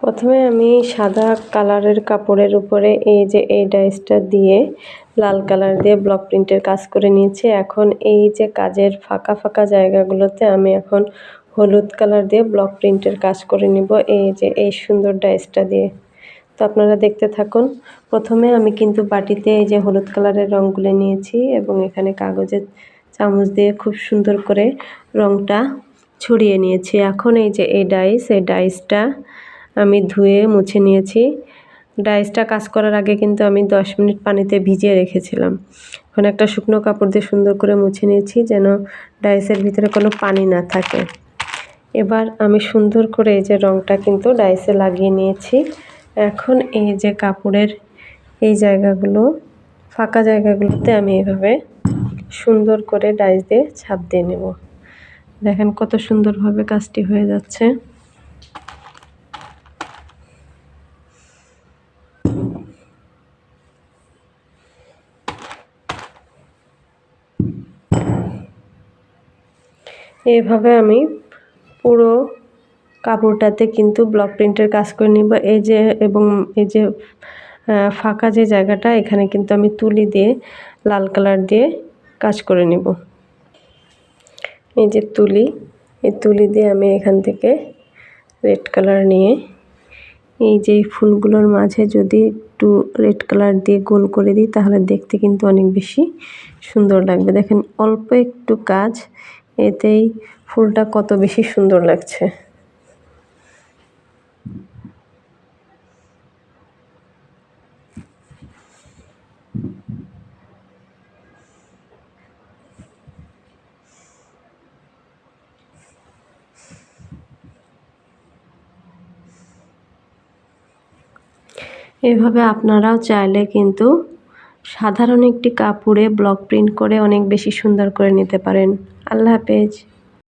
প্রথমে আমি সাদা কালারের কাপড়ের উপরে এই যে এই ডাইসটা দিয়ে লাল কালার দিয়ে ব্লক প্রিন্টের কাজ করে নিয়েছি। এখন এই যে কাজের ফাঁকা ফাঁকা জায়গাগুলোতে আমি এখন হলুদ কালার দিয়ে ব্লক প্রিন্টের কাজ করে নিব এই যে এই সুন্দর ডাইসটা দিয়ে। তো আপনারা দেখতে থাকুন। প্রথমে আমি কিন্তু বাটিতে এই যে হলুদ কালারের রঙগুলো নিয়েছি এবং এখানে কাগজের চামচ দিয়ে খুব সুন্দর করে রঙটা ছড়িয়ে নিয়েছি। এখন এই যে এই ডাইসটা আমি ধুয়ে মুছে নিয়েছি। ডাইসটা কাজ করার আগে কিন্তু আমি 10 মিনিট পানিতে ভিজিয়ে রেখেছিলাম। এখন একটা শুকনো কাপড় দিয়ে সুন্দর করে মুছে নিয়েছি যেন ডাইসের ভিতরে কোনো পানি না থাকে। এবার আমি সুন্দর করে এই যে রঙটা কিন্তু ডাইসে লাগিয়ে নিয়েছি। এখন এই যে কাপড়ের এই জায়গাগুলো ফাঁকা জায়গাগুলোতে আমি এভাবে সুন্দর করে ডাইস দিয়ে ছাপ দিয়ে নেব। দেখেন কত সুন্দরভাবে কাজটি হয়ে যাচ্ছে। এইভাবে আমি পুরো কাপড়টাতে কিন্তু ব্লক প্রিন্টের কাজ করে নিব। এই যে এবং এই যে ফাঁকা যে জায়গাটা এখানে কিন্তু আমি তুলি দিয়ে লাল কালার দিয়ে কাজ করে নিব। এই যে এই তুলি দিয়ে আমি এখান থেকে রেড কালার নিয়ে এই যে ফুলগুলোর মাঝে যদি একটু রেড কালার দিয়ে গোল করে দিই তাহলে দেখতে কিন্তু অনেক বেশি সুন্দর লাগবে। দেখেন অল্প একটু কাজ, এতেই ফুলটা কত বেশি সুন্দর লাগছে। এভাবে আপনারাও চাইলে কিন্তু সাধারণ একটি কাপড়ে ব্লক প্রিন্ট করে অনেক বেশি সুন্দর করে নিতে পারেন। আল্লাহ হাফেজ।